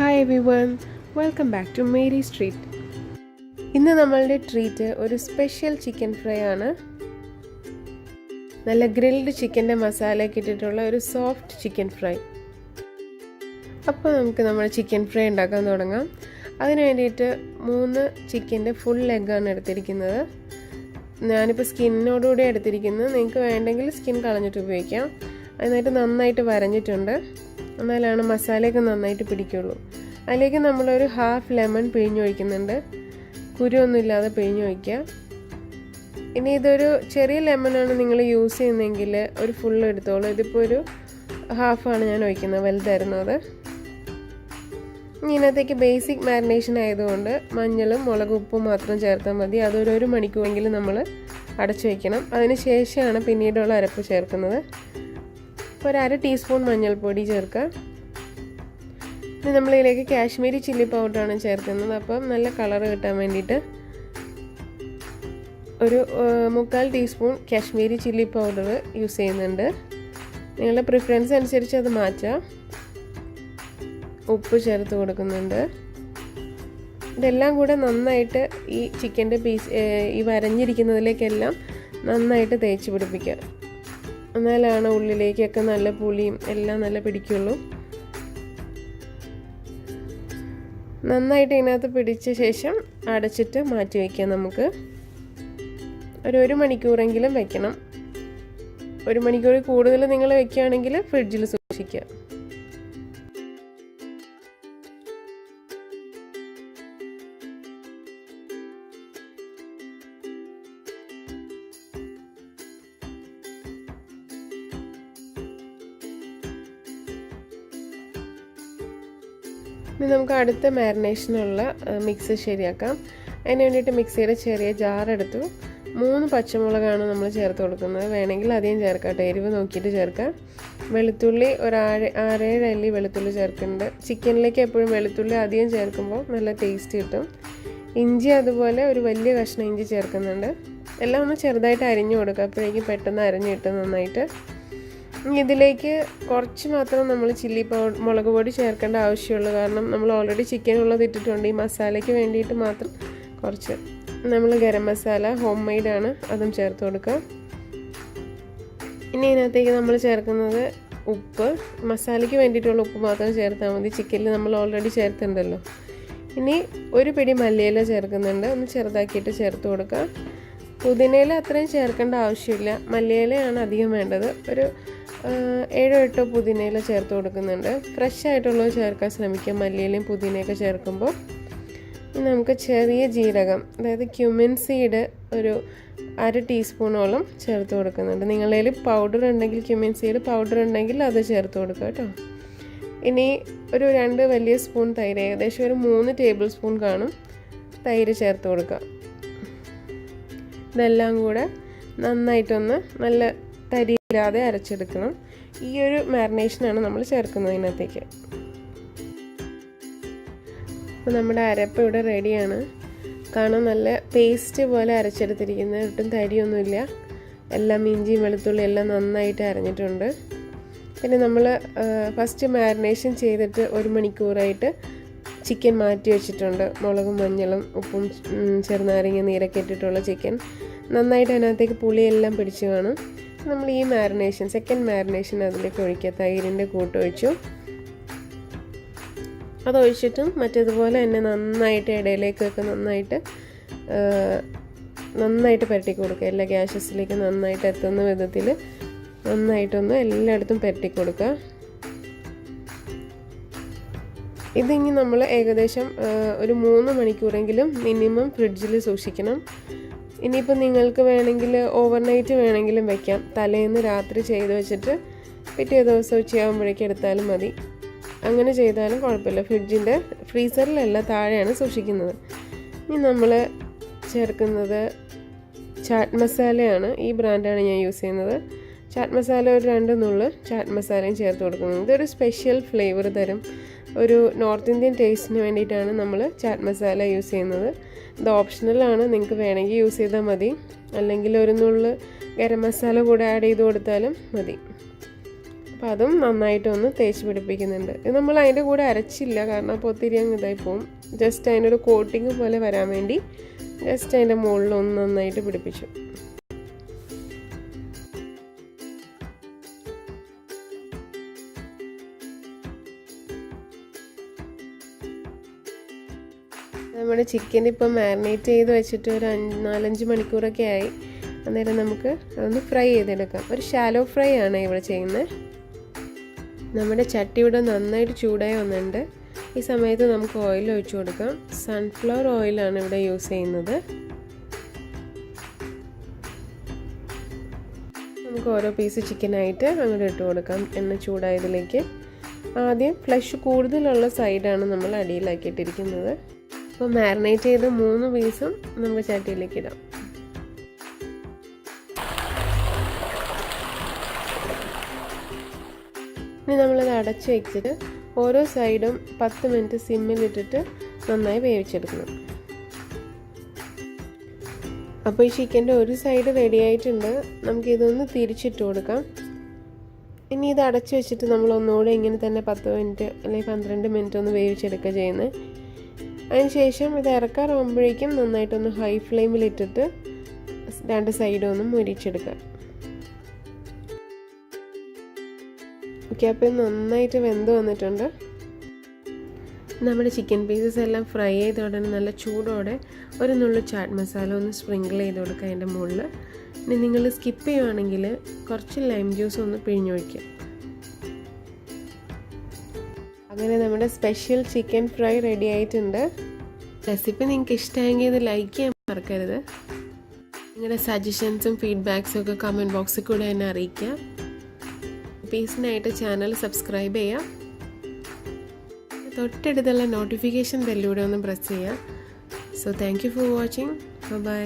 Hi everyone, welcome back to Mary's Treat. ഇന്ന് നമ്മളുടെ treat ഒരു സ്പെഷ്യൽ ചിക്കൻ ഫ്രൈ ആണ്. നല്ല ഗ്രിൽഡ് ചിക്കൻ്റെ മസാലയൊക്കെ ഇട്ടിട്ടുള്ള ഒരു സോഫ്റ്റ് ചിക്കൻ ഫ്രൈ. അപ്പോൾ നമുക്ക് നമ്മുടെ ചിക്കൻ ഫ്രൈ ഉണ്ടാക്കാൻ തുടങ്ങാം. അതിന് വേണ്ടിയിട്ട് 3 ചിക്കൻ്റെ ഫുൾ ലെഗാണ് എടുത്തിരിക്കുന്നത്. ഞാനിപ്പോൾ സ്കിന്നോടുകൂടി എടുത്തിരിക്കുന്നത്. നിങ്ങൾക്ക് വേണ്ടെങ്കിൽ സ്കിൻ കളഞ്ഞിട്ട് ഉപയോഗിക്കാം. അതിനായിട്ട് നന്നായിട്ട് വരഞ്ഞിട്ടുണ്ട്. എന്നാലാണ് മസാലയൊക്കെ നന്നായിട്ട് പിടിക്കുള്ളൂ. അതിലേക്ക് നമ്മളൊരു ഹാഫ് ലെമൺ പിഴിഞ്ഞൊഴിക്കുന്നുണ്ട്. കുരുവൊന്നുമില്ലാതെ പിഴിഞ്ഞൊഴിക്കുക. ഇനി ഇതൊരു ചെറിയ ലെമണാണ് നിങ്ങൾ യൂസ് ചെയ്യുന്നതെങ്കിൽ ഒരു ഫുള്ള് എടുത്തോളൂ. ഇതിപ്പോൾ ഒരു ഹാഫാണ് ഞാൻ ഒഴിക്കുന്നത്, വലുതായിരുന്നത്. ഇനി ഇതിനകത്തേക്ക് ബേസിക് മാരിനേഷൻ ആയതുകൊണ്ട് മഞ്ഞളും മുളക് ഉപ്പും മാത്രം ചേർത്താൽ മതി. അതൊരു 1 മണിക്കൂറെങ്കിലും നമ്മൾ അടച്ചു വയ്ക്കണം. അതിന് ശേഷമാണ് പിന്നീടുള്ള അരപ്പ് ചേർക്കുന്നത്. ഒരു 1/2 ടീസ്പൂൺ മഞ്ഞൾപ്പൊടി ചേർക്കുക. ഇനി നമ്മളിതിലേക്ക് കാശ്മീരി ചില്ലി പൗഡറാണ് ചേർക്കുന്നത്. അപ്പം നല്ല കളർ കിട്ടാൻ വേണ്ടിയിട്ട് ഒരു 3/4 teaspoon Kashmiri chilli powder use ചെയ്യുന്നുണ്ട്. നിങ്ങളുടെ പ്രിഫറൻസ് അനുസരിച്ച് അത് മാറ്റാം. ഉപ്പ് ചേർത്ത് കൊടുക്കുന്നുണ്ട്. ഇതെല്ലാം കൂടെ നന്നായിട്ട് ഈ ചിക്കൻ്റെ പീസ് ഈ വരഞ്ഞിരിക്കുന്നതിലേക്കെല്ലാം നന്നായിട്ട് തേച്ച് പിടിപ്പിക്കുക. എന്നാലാണ് ഉള്ളിലേക്കൊക്കെ നല്ല പുളിയും എല്ലാം നല്ല പിടിക്കുള്ളൂ. നന്നായിട്ട് ഇതിനകത്ത് പിടിച്ച ശേഷം അടച്ചിട്ട് മാറ്റി വയ്ക്കാം. നമുക്ക് ഒരു 1 മണിക്കൂറെങ്കിലും വെക്കണം. 1 മണിക്കൂർ കൂടുതൽ നിങ്ങൾ വെക്കുകയാണെങ്കിൽ ഫ്രിഡ്ജിൽ സൂക്ഷിക്കുക. ഇനി നമുക്ക് അടുത്ത മാരിനേഷനുള്ള മിക്സ് ശരിയാക്കാം. അതിന് വേണ്ടിയിട്ട് മിക്സിയുടെ ചെറിയ ജാറെടുത്തു. 3 പച്ചമുളകാണ് നമ്മൾ ചേർത്ത് കൊടുക്കുന്നത്. വേണമെങ്കിൽ അധികം ചേർക്കാം, എരിവ് നോക്കിയിട്ട് ചേർക്കാം. വെളുത്തുള്ളി ഒരു 6-7 അല്ലി വെളുത്തുള്ളി ചേർക്കുന്നുണ്ട്. ചിക്കനിലേക്ക് എപ്പോഴും വെളുത്തുള്ളി അധികം ചേർക്കുമ്പോൾ നല്ല ടേസ്റ്റ് കിട്ടും. ഇഞ്ചി അതുപോലെ ഒരു വലിയ കഷ്ണം ഇഞ്ചി ചേർക്കുന്നുണ്ട്. എല്ലാം ഒന്ന് ചെറുതായിട്ട് അരിഞ്ഞു കൊടുക്കുക. അപ്പോഴേക്കും പെട്ടെന്ന് അരിഞ്ഞു കിട്ടും നന്നായിട്ട്. ഇതിലേക്ക് കുറച്ച് മാത്രം നമ്മൾ മുളക് പൊടി ചേർക്കേണ്ട ആവശ്യമുള്ളൂ. കാരണം നമ്മൾ ഓൾറെഡി ചിക്കനുള്ളത് ഇട്ടിട്ടുണ്ട്. ഈ മസാലയ്ക്ക് വേണ്ടിയിട്ട് മാത്രം കുറച്ച് നമ്മൾ ഗരം മസാല ഹോം മെയ്ഡാണ്, അതും ചേർത്ത് കൊടുക്കുക. ഇനി ഇതിനകത്തേക്ക് നമ്മൾ ചേർക്കുന്നത് ഉപ്പ്. മസാലയ്ക്ക് വേണ്ടിയിട്ടുള്ള ഉപ്പ് മാത്രം ചേർത്താൽ മതി. ചിക്കനിൽ നമ്മൾ ഓൾറെഡി ചേർത്തിട്ടുണ്ടല്ലോ. ഇനി ഒരു പിടി മല്ലിയില ചേർക്കുന്നുണ്ട്. ഒന്ന് ചെറുതാക്കിയിട്ട് ചേർത്ത് കൊടുക്കുക. പുതിനയില അത്രയും ചേർക്കേണ്ട ആവശ്യമില്ല, മല്ലിയിലയാണ് അധികം വേണ്ടത്. ഒരു 7-8 പുതിനയില ചേർത്ത് കൊടുക്കുന്നുണ്ട്. ഫ്രഷ് ആയിട്ടുള്ളത് ചേർക്കാൻ ശ്രമിക്കുക മല്ലിയിലയും പുതിനയൊക്കെ ചേർക്കുമ്പോൾ. നമുക്ക് ചെറിയ ജീരകം, അതായത് ക്യുമിൻ സീഡ് ഒരു 1/2 ടീസ്പൂണോളം ചേർത്ത് കൊടുക്കുന്നുണ്ട്. നിങ്ങളുടെ കയ്യിൽ പൗഡർ ഉണ്ടെങ്കിൽ, ക്യുമിൻ സീഡ് പൗഡർ ഉണ്ടെങ്കിൽ അത് ചേർത്ത് കൊടുക്കുക കേട്ടോ. ഇനി ഒരു 2 വലിയ സ്പൂൺ തൈര്, ഏകദേശം ഒരു 3 ടേബിൾ സ്പൂൺ കാണും, തൈര് ചേർത്ത് കൊടുക്കുക. ഇതെല്ലാം കൂടെ നന്നായിട്ടൊന്ന് നല്ല തരിയില്ലാതെ അരച്ചെടുക്കണം. ഈ ഒരു മാരിനേഷനാണ് നമ്മൾ ചേർക്കുന്നത് ഇതിനകത്തേക്ക്. അപ്പോൾ നമ്മുടെ അരപ്പ് ഇവിടെ റെഡിയാണ്. കാണാൻ നല്ല പേസ്റ്റ് പോലെ അരച്ചെടുത്തിരിക്കുന്നത്, ഒട്ടും തരിയൊന്നുമില്ല. എല്ലാം ഇഞ്ചിയും വെളുത്തുള്ളി എല്ലാം നന്നായിട്ട് അരഞ്ഞിട്ടുണ്ട്. പിന്നെ നമ്മൾ ഫസ്റ്റ് മാരിനേഷൻ ചെയ്തിട്ട് 1 മണിക്കൂറായിട്ട് ചിക്കൻ മാറ്റി വെച്ചിട്ടുണ്ട്. മുളകും മഞ്ഞളും ഉപ്പും ചെറുനാരങ്ങ നീരൊക്കെ ഇട്ടിട്ടുള്ള ചിക്കൻ നന്നായിട്ട് അതിനകത്തേക്ക് പുളിയെല്ലാം പിടിച്ച് കാണും. നമ്മൾ ഈ മാരിനേഷൻ, സെക്കൻഡ് മാരിനേഷൻ അതിലേക്ക് ഒഴിക്കുക. തൈരിൻ്റെ കൂട്ടൊഴിച്ചു. അതൊഴിച്ചിട്ടും മറ്റേതുപോലെ തന്നെ നന്നായിട്ട് ഇടയിലേക്കൊക്കെ നന്നായിട്ട് പുരട്ടി കൊടുക്കുക. എല്ലാ ഗ്യാസസിലേക്ക് നന്നായിട്ട് എത്തുന്ന വിധത്തിൽ നന്നായിട്ടൊന്ന് എല്ലായിടത്തും പുരട്ടി കൊടുക്കുക. ഇതിനി നമ്മൾ ഏകദേശം ഒരു 3 മണിക്കൂറെങ്കിലും മിനിമം ഫ്രിഡ്ജിൽ സൂക്ഷിക്കണം. ഇനിയിപ്പോൾ നിങ്ങൾക്ക് വേണമെങ്കിൽ ഓവർനൈറ്റ് വേണമെങ്കിലും വയ്ക്കാം. തലേന്ന് രാത്രി ചെയ്ത് വെച്ചിട്ട് പിറ്റേ ദിവസം ഉച്ചയാകുമ്പോഴേക്കും എടുത്താലും മതി. അങ്ങനെ ചെയ്താലും കുഴപ്പമില്ല. ഫ്രിഡ്ജിൻ്റെ ഫ്രീസറിലല്ല, താഴെയാണ് സൂക്ഷിക്കുന്നത്. ഇനി നമ്മൾ ചേർക്കുന്നത് ചാറ്റ് മസാലയാണ്. ഈ ബ്രാൻഡാണ് ഞാൻ യൂസ് ചെയ്യുന്നത്. ചാറ്റ് മസാല ഒരു 2 നുള്ള് ചാറ്റ് മസാലയും ചേർത്ത് കൊടുക്കുന്നത്. ഇതൊരു സ്പെഷ്യൽ ഫ്ലേവർ തരും. ഒരു നോർത്ത് ഇന്ത്യൻ ടേസ്റ്റിന് വേണ്ടിയിട്ടാണ് നമ്മൾ ചാറ്റ് മസാല യൂസ് ചെയ്യുന്നത്. ഇത് ഓപ്ഷണലാണ്, നിങ്ങൾക്ക് വേണമെങ്കിൽ യൂസ് ചെയ്താൽ മതി. അല്ലെങ്കിൽ ഒരു നുള്ള് ഗരം മസാല കൂടെ ആഡ് ചെയ്ത് കൊടുത്താലും മതി. അപ്പോൾ അതും നന്നായിട്ടൊന്ന് തേച്ച് പിടിപ്പിക്കുന്നുണ്ട്. ഇത് നമ്മൾ അതിൻ്റെ കൂടെ അരച്ചില്ല, കാരണം അപ്പോൾ ഒത്തിരി അങ്ങ് ഇതായി പോവും. ജസ്റ്റ് അതിനൊരു കോട്ടിങ് പോലെ വരാൻ വേണ്ടി ജസ്റ്റ് അതിൻ്റെ മുകളിലൊന്ന് നന്നായിട്ട് പിടിപ്പിച്ചു. നമ്മുടെ ചിക്കൻ ഇപ്പം മാരിനേറ്റ് ചെയ്ത് വെച്ചിട്ട് ഒരു 4-5 മണിക്കൂറൊക്കെ ആയി. അന്നേരം നമുക്ക് അതൊന്ന് ഫ്രൈ ചെയ്തെടുക്കാം. ഒരു ഷാലോ ഫ്രൈ ആണ് ഇവിടെ ചെയ്യുന്നത്. നമ്മുടെ ചട്ടി ഇവിടെ നന്നായിട്ട് ചൂടായി വന്നിട്ടുണ്ട്. ഈ സമയത്ത് നമുക്ക് ഓയിൽ ഒഴിച്ചു കൊടുക്കാം. സൺഫ്ലവർ ഓയിലാണ് ഇവിടെ യൂസ് ചെയ്യുന്നത്. നമുക്ക് ഓരോ പീസ് ചിക്കനായിട്ട് അങ്ങോട്ട് ഇട്ട് കൊടുക്കാം എണ്ണ ചൂടായതിലേക്ക്. ആദ്യം ഫ്ലഷ് കൂടുതലുള്ള സൈഡാണ് നമ്മൾ അടിയിലാക്കിയിട്ടിരിക്കുന്നത്. അപ്പോൾ മാരിനേറ്റ് ചെയ്ത് 3 പീസും നമുക്ക് ചട്ടിയിലേക്ക് ഇടാം. ഇനി നമ്മളത് അടച്ച് വെച്ചിട്ട് ഓരോ സൈഡും 10 മിനിറ്റ് സിമ്മിലിട്ടിട്ട് നന്നായി വേവിച്ചെടുക്കണം. അപ്പോൾ ഈ ചിക്കൻ്റെ ഒരു സൈഡ് റെഡി ആയിട്ടുണ്ട്. നമുക്കിതൊന്ന് തിരിച്ചിട്ട് കൊടുക്കാം. ഇനി ഇത് അടച്ച് വെച്ചിട്ട് നമ്മൾ ഒന്നുകൂടെ ഇങ്ങനെ തന്നെ 10 മിനിറ്റ് അല്ലെങ്കിൽ 12 മിനിറ്റ് ഒന്ന് വേവിച്ചെടുക്കുക ചെയ്യുന്നത്. അതിനുശേഷം ഇത് ഇറക്കാറാകുമ്പോഴേക്കും നന്നായിട്ടൊന്ന് ഹൈ ഫ്ലെയിമിലിട്ടിട്ട് 2 സൈഡും ഒന്ന് മുരിച്ചെടുക്കുക. ഓക്കെ, അപ്പോൾ നന്നായിട്ട് വെന്ത് വന്നിട്ടുണ്ട്. നമ്മുടെ ചിക്കൻ പീസസ് എല്ലാം ഫ്രൈ ചെയ്ത ഉടനെ നല്ല ചൂടോടെ ഒരു നുള്ളു ചാറ്റ് മസാല ഒന്ന് സ്പ്രിങ്കിൾ ചെയ്ത് കൊടുക്കുക അതിൻ്റെ മുകളിൽ. ഇനി നിങ്ങൾ സ്കിപ്പ് ചെയ്യുവാണെങ്കിൽ കുറച്ച് ലൈം ജ്യൂസ് ഒന്ന് പിഴിഞ്ഞൊഴിക്കുക. അങ്ങനെ നമ്മുടെ സ്പെഷ്യൽ ചിക്കൻ ഫ്രൈ റെഡി ആയിട്ടുണ്ട്. റെസിപ്പി നിങ്ങൾക്ക് ഇഷ്ടമായെങ്കിൽ ഇത് ലൈക്ക് ചെയ്യാൻ മറക്കരുത്. നിങ്ങളുടെ സജഷൻസും ഫീഡ്ബാക്സും ഒക്കെ കമൻറ്റ് ബോക്സിൽ കൂടെ എന്നെ അറിയിക്കുക. പീസിനായിട്ട് ചാനൽ സബ്സ്ക്രൈബ് ചെയ്യുക. തൊട്ടടുത്തുള്ള നോട്ടിഫിക്കേഷൻ ബെല്ലൂടെ ഒന്ന് പ്രസ് ചെയ്യുക. So thank you for watching. By.